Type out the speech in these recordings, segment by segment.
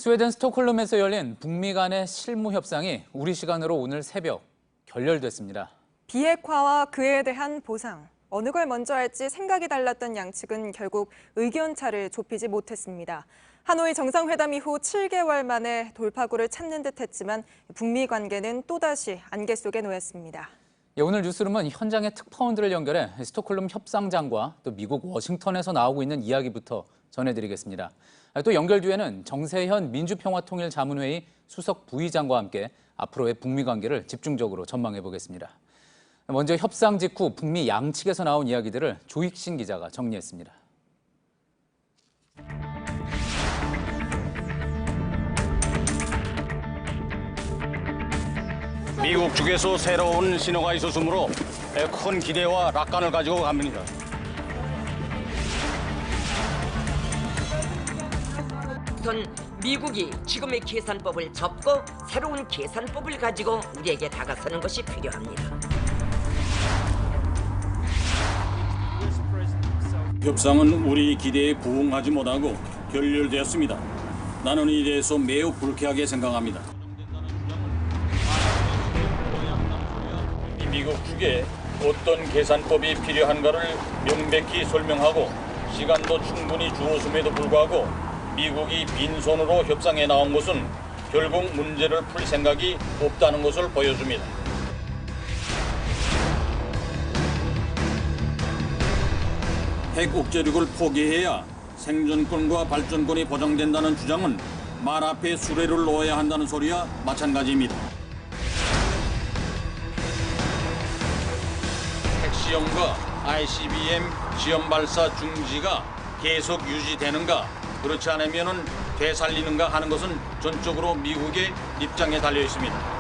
스웨덴 스톡홀름에서 열린 북미 간의 실무 협상이 우리 시간으로 오늘 새벽 결렬됐습니다. 비핵화와 그에 대한 보상, 어느 걸 먼저 할지 생각이 달랐던 양측은 결국 의견차를 좁히지 못했습니다. 하노이 정상회담 이후 7개월 만에 돌파구를 찾는 듯했지만 북미 관계는 또다시 안개 속에 놓였습니다. 오늘 뉴스룸은 현장의 특파원들을 연결해 스톡홀름 협상장과 또 미국 워싱턴에서 나오고 있는 이야기부터 전해드리겠습니다. 또 연결 뒤에는 정세현 민주평화통일자문회의 수석 부의장과 함께 앞으로의 북미 관계를 집중적으로 전망해 보겠습니다. 먼저 협상 직후 북미 양측에서 나온 이야기들을 조익신 기자가 정리했습니다. 미국 측에서 새로운 신호가 있었으므로 큰 기대와 낙관을 가지고 갑니다. 우선 미국이 지금의 계산법을 접고 새로운 계산법을 가지고 우리에게 다가서는 것이 필요합니다. 협상은 우리 기대에 부응하지 못하고 결렬되었습니다. 나는 이 대해서 매우 불쾌하게 생각합니다. 미국 측에 어떤 계산법이 필요한가를 명백히 설명하고 시간도 충분히 주었음에도 불구하고 미국이 빈손으로 협상에 나온 것은 결국 문제를 풀 생각이 없다는 것을 보여줍니다. 핵 억제력을 포기해야 생존권과 발전권이 보장된다는 주장은 말 앞에 수레를 놓아야 한다는 소리와 마찬가지입니다. 핵시험과 ICBM 시험 발사 중지가 계속 유지되는가, 그렇지 않으면 되살리는가 하는 것은 전적으로 미국의 입장에 달려 있습니다.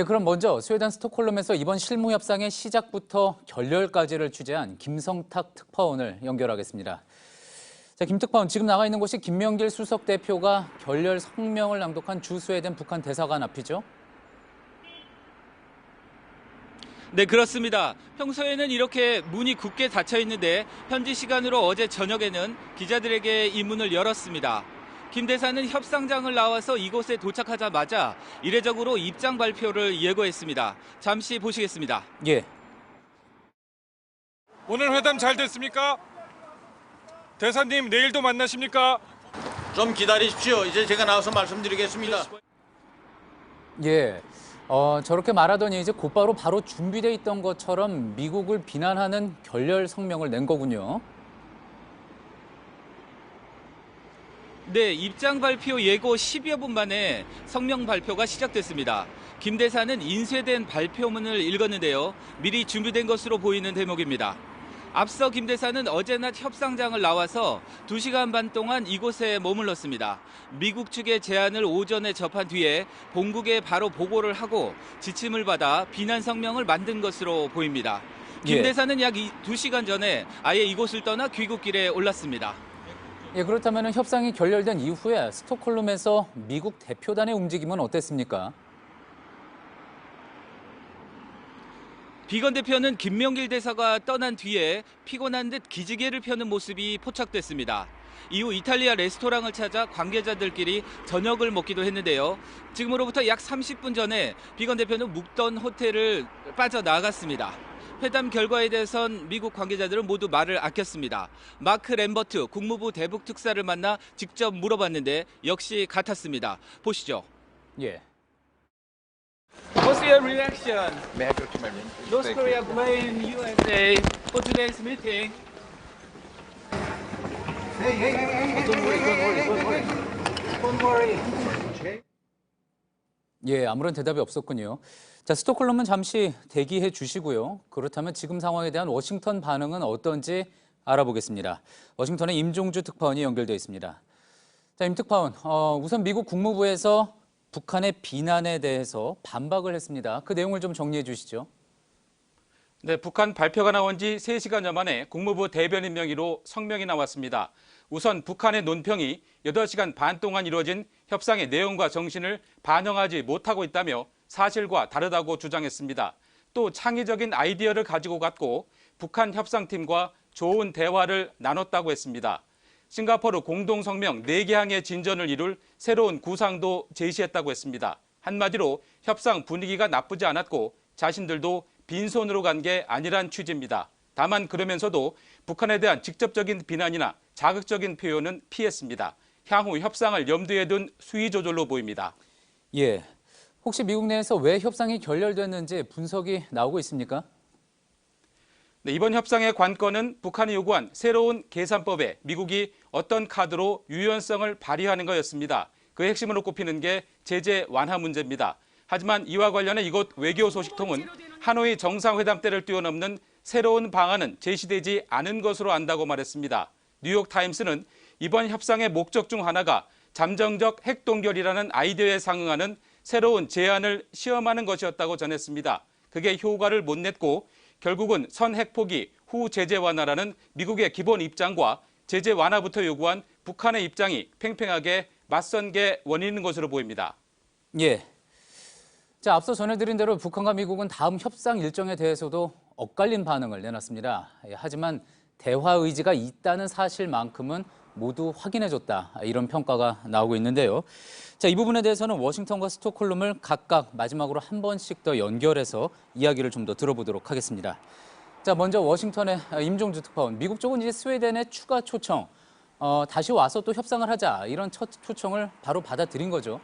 그럼 먼저 스웨덴 스톡홀름에서 이번 실무 협상의 시작부터 결렬까지를 취재한 김성탁 특파원을 연결하겠습니다. 자, 김 특파원, 지금 나가 있는 곳이 김명길 수석 대표가 결렬 성명을 낭독한 주 스웨덴 북한 대사관 앞이죠? 네, 그렇습니다. 평소에는 이렇게 문이 굳게 닫혀 있는데 현지 시간으로 어제 저녁에는 기자들에게 이 문을 열었습니다. 김 대사는 협상장을 나와서 이곳에 도착하자마자 이례적으로 입장 발표를 예고했습니다. 잠시 보시겠습니다. 예. 오늘 회담 잘 됐습니까? 대사님 내일도 만나십니까? 좀 기다리십시오. 이제 제가 나와서 말씀드리겠습니다. 저렇게 말하더니 이제 곧바로 바로 준비돼 있던 것처럼 미국을 비난하는 결렬 성명을 낸 거군요. 네, 입장 발표 예고 10여 분 만에 성명 발표가 시작됐습니다. 김 대사는 인쇄된 발표문을 읽었는데요. 미리 준비된 것으로 보이는 대목입니다. 앞서 김 대사는 어제 낮 협상장을 나와서 2시간 반 동안 이곳에 머물렀습니다. 미국 측의 제안을 오전에 접한 뒤에 본국에 바로 보고를 하고 지침을 받아 비난 성명을 만든 것으로 보입니다. 김 대사는 약 2시간 전에 아예 이곳을 떠나 귀국길에 올랐습니다. 그렇다면 협상이 결렬된 이후에 스톡홀름에서 미국 대표단의 움직임은 어땠습니까? 비건 대표는 김명길 대사가 떠난 뒤에 피곤한 듯 기지개를 펴는 모습이 포착됐습니다. 이후 이탈리아 레스토랑을 찾아 관계자들끼리 저녁을 먹기도 했는데요. 지금으로부터 약 30분 전에 비건 대표는 묵던 호텔을 빠져나갔습니다. 회담 결과에 대해선 미국 관계자들은 모두 말을 아꼈습니다. 마크 램버트 국무부 대북 특사를 만나 직접 물어봤는데 역시 같았습니다. 보시죠. What's your reaction? May I go to my room, please? North Korea blame USA for today's meeting. 아무런 대답이 없었군요. 자, 스톡홀름은 잠시 대기해 주시고요. 그렇다면 지금 상황에 대한 워싱턴 반응은 어떤지 알아보겠습니다. 워싱턴의 임종주 특파원이 연결되어 있습니다. 자, 임 특파원, 우선 미국 국무부에서 북한의 비난에 대해서 반박을 했습니다. 그 내용을 좀 정리해 주시죠. 네, 북한 발표가 나온 지 3시간여 만에 국무부 대변인 명의로 성명이 나왔습니다. 우선 북한의 논평이 8시간 반 동안 이루어진 협상의 내용과 정신을 반영하지 못하고 있다며 사실과 다르다고 주장했습니다. 또 창의적인 아이디어를 가지고 갔고 북한 협상팀과 좋은 대화를 나눴다고 했습니다. 싱가포르 공동성명 4개항의 진전을 이룰 새로운 구상도 제시했다고 했습니다. 한마디로 협상 분위기가 나쁘지 않았고 자신들도 빈손으로 간 게 아니란 취지입니다. 다만 그러면서도 북한에 대한 직접적인 비난이나 자극적인 표현은 피했습니다. 향후 협상을 염두에 둔 수위 조절로 보입니다. 예, 혹시 미국 내에서 왜 협상이 결렬됐는지 분석이 나오고 있습니까? 네, 이번 협상의 관건은 북한이 요구한 새로운 계산법에 미국이 어떤 카드로 유연성을 발휘하는 거였습니다. 그 핵심으로 꼽히는 게 제재 완화 문제입니다. 하지만 이와 관련해 이곳 외교 소식통은 하노이 정상회담 때를 뛰어넘는 새로운 방안은 제시되지 않은 것으로 안다고 말했습니다. 뉴욕타임스는 이번 협상의 목적 중 하나가 잠정적 핵동결이라는 아이디어에 상응하는 새로운 제안을 시험하는 것이었다고 전했습니다. 그게 효과를 못 냈고 결국은 선 핵포기 후 제재 완화라는 미국의 기본 입장과 제재 완화부터 요구한 북한의 입장이 팽팽하게 맞선 게 원인인 것으로 보입니다. 예. 자, 앞서 전해드린 대로 북한과 미국은 다음 협상 일정에 대해서도 엇갈린 반응을 내놨습니다. 하지만 대화 의지가 있다는 사실만큼은 모두 확인해줬다. 이런 평가가 나오고 있는데요. 자, 이 부분에 대해서는 워싱턴과 스톡홀름을 각각 마지막으로 한 번씩 더 연결해서 이야기를 좀 더 들어보도록 하겠습니다. 자, 먼저 워싱턴의 임종주 특파원, 미국 쪽은 이제 스웨덴의 추가 초청, 다시 와서 또 협상을 하자 이런 첫 초청을 바로 받아들인 거죠.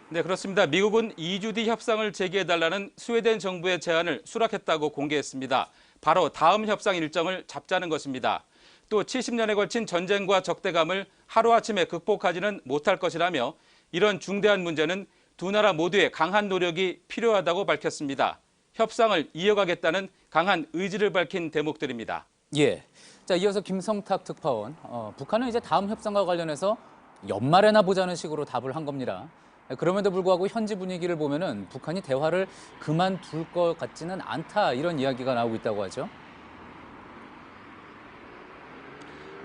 네, 그렇습니다. 미국은 2주 뒤 협상을 재개해달라는 스웨덴 정부의 제안을 수락했다고 공개했습니다. 바로 다음 협상 일정을 잡자는 것입니다. 또 70년에 걸친 전쟁과 적대감을 하루아침에 극복하지는 못할 것이라며 이런 중대한 문제는 두 나라 모두의 강한 노력이 필요하다고 밝혔습니다. 협상을 이어가겠다는 강한 의지를 밝힌 대목들입니다. 예. 자, 이어서 김성탁 특파원, 북한은 이제 다음 협상과 관련해서 연말에나 보자는 식으로 답을 한 겁니다. 그럼에도 불구하고 현지 분위기를 보면은 북한이 대화를 그만둘 것 같지는 않다 이런 이야기가 나오고 있다고 하죠.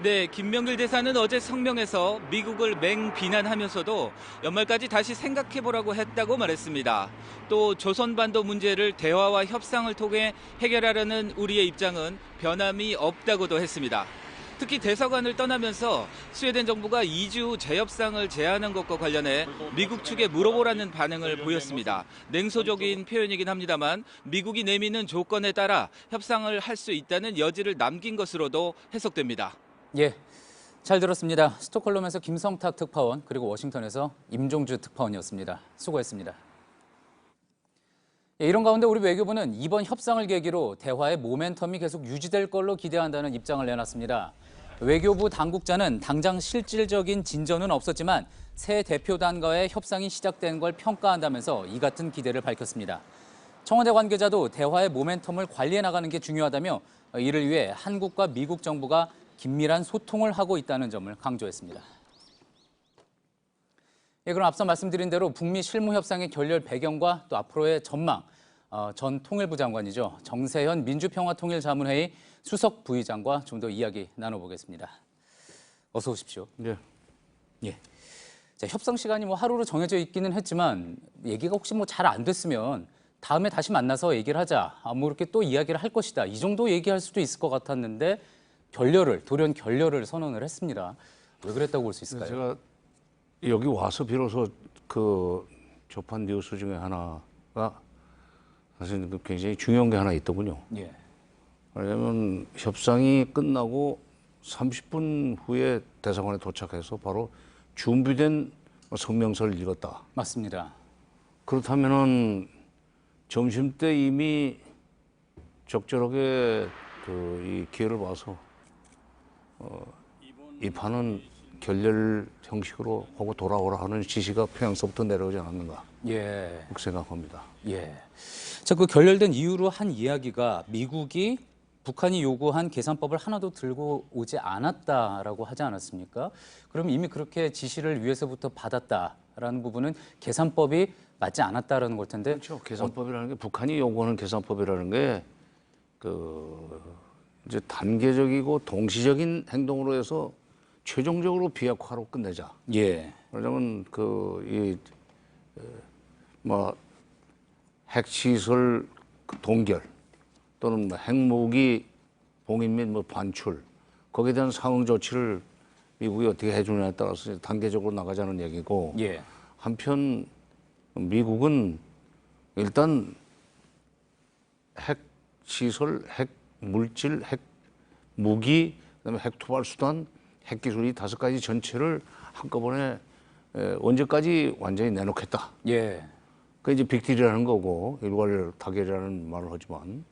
네, 김명길 대사는 어제 성명에서 미국을 맹비난하면서도 연말까지 다시 생각해보라고 했다고 말했습니다. 또 조선반도 문제를 대화와 협상을 통해 해결하려는 우리의 입장은 변함이 없다고도 했습니다. 특히 대사관을 떠나면서 스웨덴 정부가 2주 후 재협상을 제안한 것과 관련해 미국 측에 물어보라는 반응을 보였습니다. 냉소적인 표현이긴 합니다만 미국이 내미는 조건에 따라 협상을 할 수 있다는 여지를 남긴 것으로도 해석됩니다. 예, 잘 들었습니다. 스톡홀름에서 김성탁 특파원 그리고 워싱턴에서 임종주 특파원이었습니다. 수고했습니다. 예, 이런 가운데 우리 외교부는 이번 협상을 계기로 대화의 모멘텀이 계속 유지될 걸로 기대한다는 입장을 내놨습니다. 외교부 당국자는 당장 실질적인 진전은 없었지만 새 대표단과의 협상이 시작된 걸 평가한다면서 이 같은 기대를 밝혔습니다. 청와대 관계자도 대화의 모멘텀을 관리해 나가는 게 중요하다며 이를 위해 한국과 미국 정부가 긴밀한 소통을 하고 있다는 점을 강조했습니다. 예, 그럼 앞서 말씀드린 대로 북미 실무협상의 결렬 배경과 또 앞으로의 전망, 전 통일부 장관이죠. 정세현 민주평화통일자문회의 수석 부의장과 좀 더 이야기 나눠보겠습니다. 어서 오십시오. 네. 예. 자, 협상 시간이 뭐 하루로 정해져 있기는 했지만 얘기가 혹시 뭐 잘 안 됐으면 다음에 다시 만나서 얘기를 하자. 뭐 이렇게 또 이야기를 할 것이다. 이 정도 얘기할 수도 있을 것 같았는데 돌연 결렬을 선언을 했습니다. 왜 그랬다고 볼 수 있을까요? 제가 여기 와서 비로소 그 접한 뉴스 중에 하나가 사실 굉장히 중요한 게 하나 있더군요. 예. 왜냐하면 협상이 끝나고 30분 후에 대사관에 도착해서 바로 준비된 성명서를 읽었다. 맞습니다. 그렇다면은 점심 때 이미 적절하게 이 기회를 봐서 이 판은 결렬 형식으로 하고 돌아오라 하는 지시가 평양서부터 내려오지 않았는가. 예. 그렇게 생각합니다. 예. 자, 그 결렬된 이유로 한 이야기가 미국이 북한이 요구한 계산법을 하나도 들고 오지 않았다라고 하지 않았습니까? 그럼 이미 그렇게 지시를 위에서부터 받았다라는 부분은 계산법이 맞지 않았다라는 걸 텐데. 그렇죠. 계산법이라는 게 북한이 요구하는 계산법이라는 게 이제 단계적이고 동시적인 행동으로 해서 최종적으로 비핵화로 끝내자. 예. 왜냐하면 핵시설 동결 또는 핵무기 봉인 및 반출 거기에 대한 상응 조치를 미국이 어떻게 해주냐에 따라서 단계적으로 나가자는 얘기고 예. 한편 미국은 일단 핵시설, 핵물질, 핵무기, 그다음에 핵투발 수단, 핵기술 이 5가지 전체를 한꺼번에 언제까지 완전히 내놓겠다. 예. 그 이제 빅딜이라는 거고 일괄 타결이라는 말을 하지만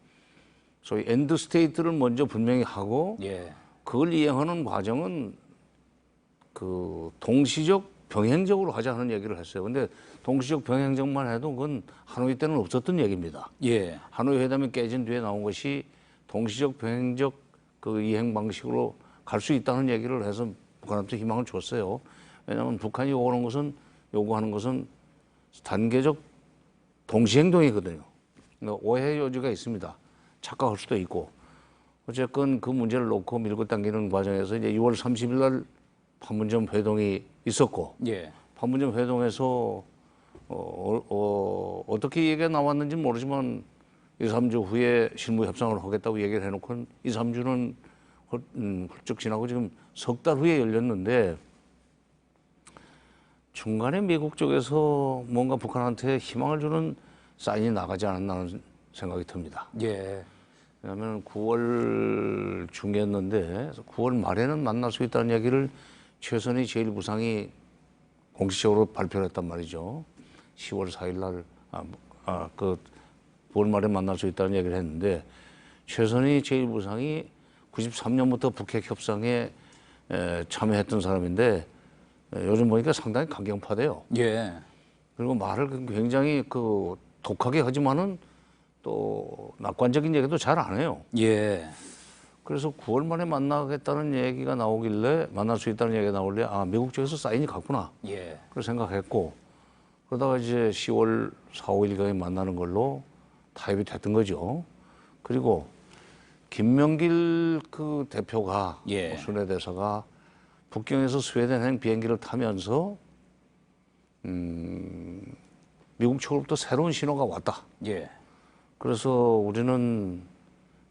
소위 엔드 스테이트를 먼저 분명히 하고 예. 그걸 이행하는 과정은 동시적 병행적으로 하자는 얘기를 했어요. 근데 동시적 병행적만 해도 그건 하노이 때는 없었던 얘기입니다. 예. 하노이 회담이 깨진 뒤에 나온 것이 동시적 병행적 이행 방식으로 갈 수 있다는 얘기를 해서 북한한테 희망을 줬어요. 왜냐하면 북한이 요구하는 것은 단계적 동시 행동이거든요. 그러니까 오해 여지가 있습니다. 착각할 수도 있고. 어쨌건 그 문제를 놓고 밀고 당기는 과정에서 이제 6월 30일 날 판문점 회동이 있었고, 예. 판문점 회동에서 어떻게 얘기가 나왔는지 모르지만 2, 3주 후에 실무 협상을 하겠다고 얘기를 해놓고 2, 3주는 훌쩍 지나고 지금 3달 후에 열렸는데 중간에 미국 쪽에서 뭔가 북한한테 희망을 주는 사인이 나가지 않았나는 생각이 듭니다. 예. 왜냐하면 9월 중이었는데 9월 말에는 만날 수 있다는 얘기를 최선희 제1부상이 공식적으로 발표를 했단 말이죠. 10월 4일 날 9월 말에 만날 수 있다는 얘기를 했는데 최선희 제1부상이 93년부터 북핵 협상에 참여했던 사람인데 요즘 보니까 상당히 강경파돼요. 예. 그리고 말을 굉장히 독하게 하지만은 또 낙관적인 얘기도 잘 안 해요. 예. 그래서 9월 말에 만나겠다는 얘기가 나오길래 만날 수 있다는 얘기가 나올래 미국 쪽에서 사인이 갔구나. 예. 그렇게 생각했고 그러다가 이제 10월 4, 5일경에 만나는 걸로 타협이 됐던 거죠. 그리고 김명길 대표가 예. 순회대사가 북경에서 스웨덴행 비행기를 타면서 미국 쪽으로부터 새로운 신호가 왔다. 예. 그래서 우리는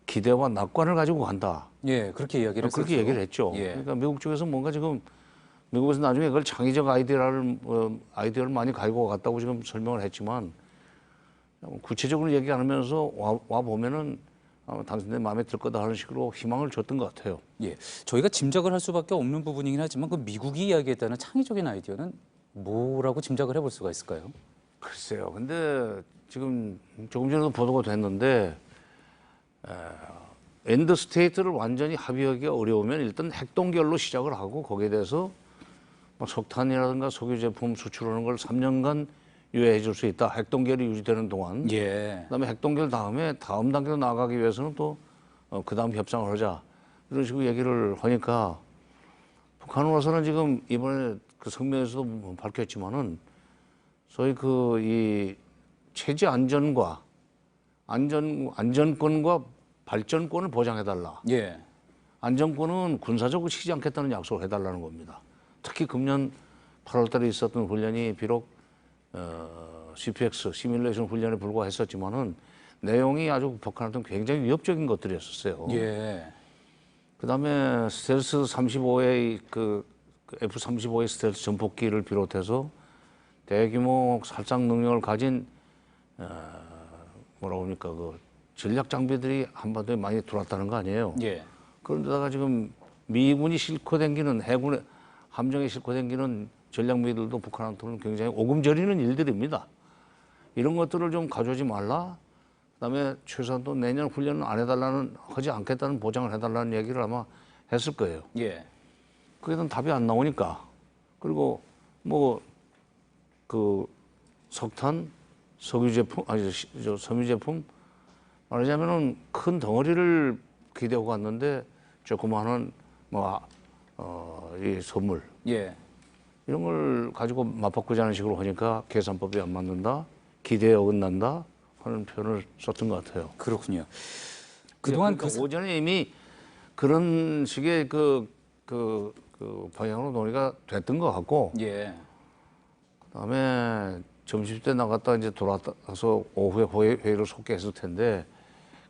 기대와 낙관을 가지고 간다. 예. 그렇게 이야기를 했었죠. 그렇게 얘기를 했죠. 예. 그러니까 미국 쪽에서 뭔가 지금 미국에서 나중에 그걸 창의적 아이디어를 많이 가지고 갔다고 지금 설명을 했지만 구체적으로 얘기 안 하면서 와 보면은 당신들 마음에 들 거다 하는 식으로 희망을 줬던 것 같아요. 예. 저희가 짐작을 할 수밖에 없는 부분이긴 하지만 그 미국이 이야기했다는 창의적인 아이디어는 뭐라고 짐작을 해볼 수가 있을까요? 글쎄요. 근데 지금 조금 전에도 보도가 됐는데 엔드 스테이트를 완전히 합의하기가 어려우면 일단 핵동결로 시작을 하고 거기에 대해서 석탄이라든가 석유 제품 수출하는 걸 3년간 유예해 줄 수 있다. 핵동결이 유지되는 동안. 예. 그다음에 핵동결 다음에 다음 단계로 나아가기 위해서는 또 그다음 협상을 하자. 이런 식으로 얘기를 하니까 북한으로서는 지금 이번에 성명에서도 밝혔지만은 소위 이 체제 안전과 안전권과 발전권을 보장해달라. 예. 안전권은 군사적으로 치지 않겠다는 약속을 해달라는 겁니다. 특히 금년 8월달에 있었던 훈련이 비록 CPX 시뮬레이션 훈련에 불과했었지만은 내용이 아주 북한한테는 굉장히 위협적인 것들이었어요. 예. 그다음에 스텔스 35의 F-35의 스텔스 전폭기를 비롯해서 대규모 살상 능력을 가진 뭐라고 합니까 전략 장비들이 한반도에 많이 들어왔다는 거 아니에요. 예. 그런데다가 지금 미군이 싣고 다니는 해군의 함정에 싣고 다니는 전략무기들도 북한한테는 굉장히 오금저리는 일들입니다. 이런 것들을 좀 가져오지 말라. 그다음에 최소한 또 내년 훈련은 하지 않겠다는 보장을 해달라는 얘기를 아마 했을 거예요. 예. 그게 는 답이 안 나오니까. 그리고 석탄, 석유 제품, 섬유 제품 말하자면은 큰 덩어리를 기대고 갔는데 조그마한 이 선물 예. 이런 걸 가지고 맞바꾸자는 식으로 하니까 계산법이 안 맞는다, 기대에 어긋난다 하는 표현을 썼던 것 같아요. 그렇군요. 그동안 그러니까 오전에 이미 그런 식의 그 방향으로 논의가 됐던 것 같고, 예. 그다음에 점심 때 나갔다 이제 돌아와서 오후에 회의를 속개했을 텐데,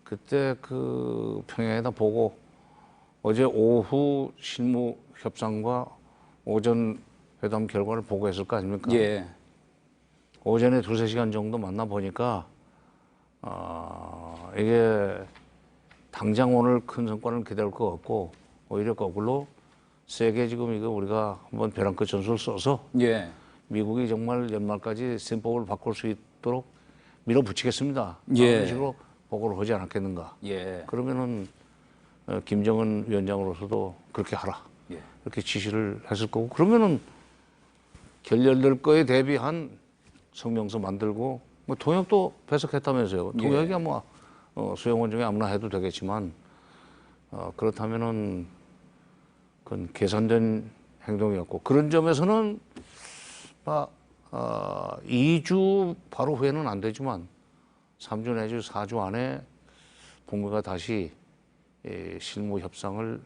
그때 그 평양에다 보고 어제 오후 실무 협상과 오전 회담 결과를 보고했을 거 아닙니까? 예. 오전에 2~3시간 정도 만나 보니까 이게 당장 오늘 큰 성과는 기대할 것 같고, 오히려 거꾸로 세게 지금 이거 우리가 한번 벼랑 끝 전술을 써서 예. 미국이 정말 연말까지 셈법을 바꿀 수 있도록 밀어붙이겠습니다. 예. 그런 식으로 보고를 하지 않았겠는가. 예. 그러면은 김정은 위원장으로서도 그렇게 하라. 예. 이렇게 지시를 했을 거고, 그러면은 결렬될 거에 대비한 성명서 만들고, 뭐 통역도 배석했다면서요. 통역이 아마 수용원 중에 아무나 해도 되겠지만, 그렇다면은 그건 계산된 행동이었고, 그런 점에서는 2주 바로 후에는 안 되지만 3주 내지 4주 안에 북미가 다시 실무 협상을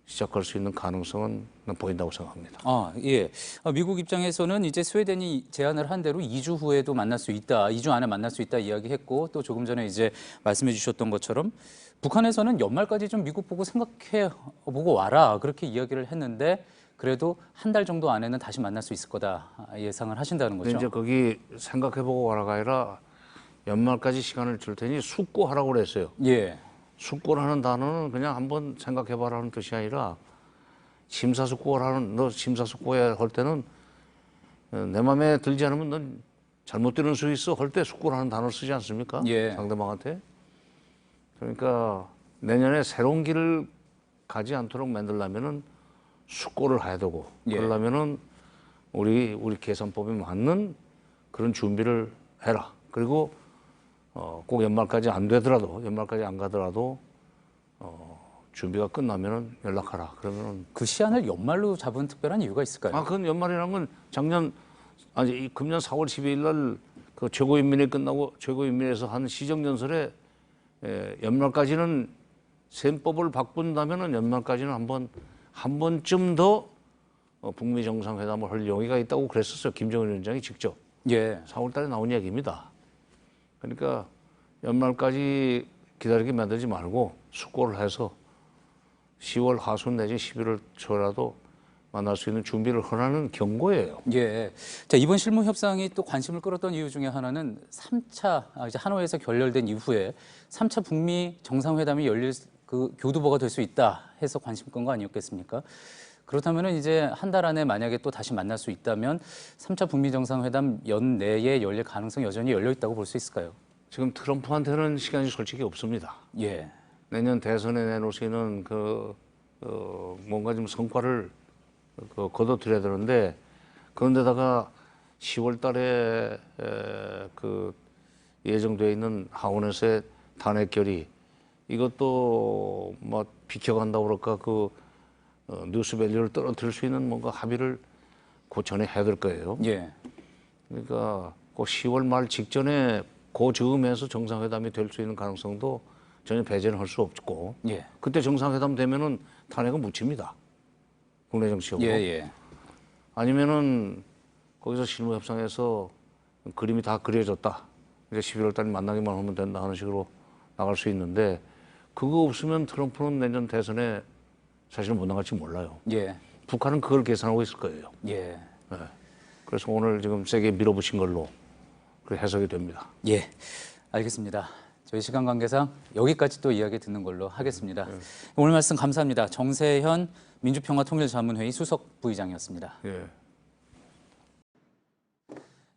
시작할 수 있는 가능성은 보인다고 생각합니다. 예. 미국 입장에서는 이제 스웨덴이 제안을 한 대로 2주 후에도 만날 수 있다, 2주 안에 만날 수 있다 이야기했고, 또 조금 전에 이제 말씀해 주셨던 것처럼 북한에서는 연말까지 좀 미국 보고 생각해 보고 와라 그렇게 이야기를 했는데, 그래도 한 달 정도 안에는 다시 만날 수 있을 거다 예상을 하신다는 거죠. 근데 이제 거기 생각해보고 와라가 아니라 연말까지 시간을 줄 테니 숙고하라고 그랬어요. 예. 숙고라는 단어는 그냥 한번 생각해봐라는 뜻이 아니라, 심사숙고라는, 너 심사숙고해야 할 때는 내 마음에 들지 않으면 넌 잘못 들은 수 있어 할 때 숙고라는 단어를 쓰지 않습니까? 예. 상대방한테. 그러니까 내년에 새로운 길을 가지 않도록 만들려면은 숙고를 해야 되고, 예. 그러려면은 우리 계산법에 맞는 그런 준비를 해라. 그리고 꼭 연말까지 안 되더라도, 연말까지 안 가더라도 준비가 끝나면은 연락하라. 그러면은 그 시한을 연말로 잡은 특별한 이유가 있을까요? 그건 연말이라는 건 금년 4월 12일 날 그 최고인민회 끝나고 최고인민회에서 한 시정연설에 연말까지는 셈법을 바꾼다면은 연말까지는 한 번쯤 더 북미 정상회담을 할 용의가 있다고 그랬었어요. 김정은 위원장이 직접. 예. 4월 달에 나온 얘기입니다. 그러니까 연말까지 기다리게 만들지 말고 숙고를 해서 10월 하순 내지 11월 초라도 만날 수 있는 준비를 하라는 경고예요. 예. 자, 이번 실무 협상이 또 관심을 끌었던 이유 중에 하나는 3차 이제 하노이에서 결렬된 이후에 3차 북미 정상회담이 열릴 그 교두보가 될 수 있다 해서 관심 끈 거 아니었겠습니까? 그렇다면 이제 한 달 안에 만약에 또 다시 만날 수 있다면 3차 북미 정상회담 연내에 열릴 가능성이 여전히 열려 있다고 볼 수 있을까요? 지금 트럼프한테는 시간이 솔직히 없습니다. 예. 내년 대선에 내놓을 수 있는 뭔가 좀 성과를 거둬들여야 되는데, 그런데다가 10월 달에 예정되어 있는 하원에서의 탄핵 결의, 이것도 뭐 비켜간다고 그럴까, 뉴스 밸류를 떨어뜨릴 수 있는 뭔가 합의를 그 전에 해야 될 거예요. 예. 그러니까 그 10월 말 직전에 그 즈음에서 정상회담이 될 수 있는 가능성도 전혀 배제는 할 수 없고, 예. 그때 정상회담 되면은 탄핵은 묻힙니다. 국내 정치적으로. 예, 예. 아니면은 거기서 실무 협상에서 그림이 다 그려졌다. 이제 11월 달에 만나기만 하면 된다 하는 식으로 나갈 수 있는데, 그거 없으면 트럼프는 내년 대선에 사실은 못 나갈지 몰라요. 예. 북한은 그걸 계산하고 있을 거예요. 예. 네. 그래서 오늘 지금 세게 밀어붙인 걸로 그렇게 해석이 됩니다. 예. 알겠습니다. 저희 시간 관계상 여기까지 또 이야기 듣는 걸로 하겠습니다. 오늘 말씀 감사합니다. 정세현 민주평화통일자문회의 수석 부의장이었습니다. 예.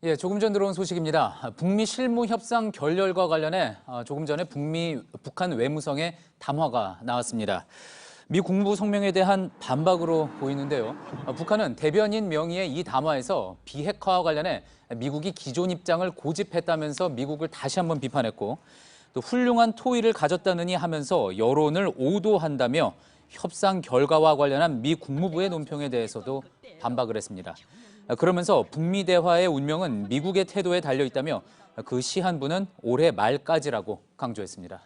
예, 조금 전 들어온 소식입니다. 북미 실무 협상 결렬과 관련해 조금 전에 북한 외무성의 담화가 나왔습니다. 미 국무부 성명에 대한 반박으로 보이는데요. 북한은 대변인 명의의 이 담화에서 비핵화와 관련해 미국이 기존 입장을 고집했다면서 미국을 다시 한번 비판했고, 또 훌륭한 토의를 가졌다느니 하면서 여론을 오도한다며 협상 결과와 관련한 미 국무부의 논평에 대해서도 반박을 했습니다. 그러면서 북미 대화의 운명은 미국의 태도에 달려 있다며 그 시한부는 올해 말까지라고 강조했습니다.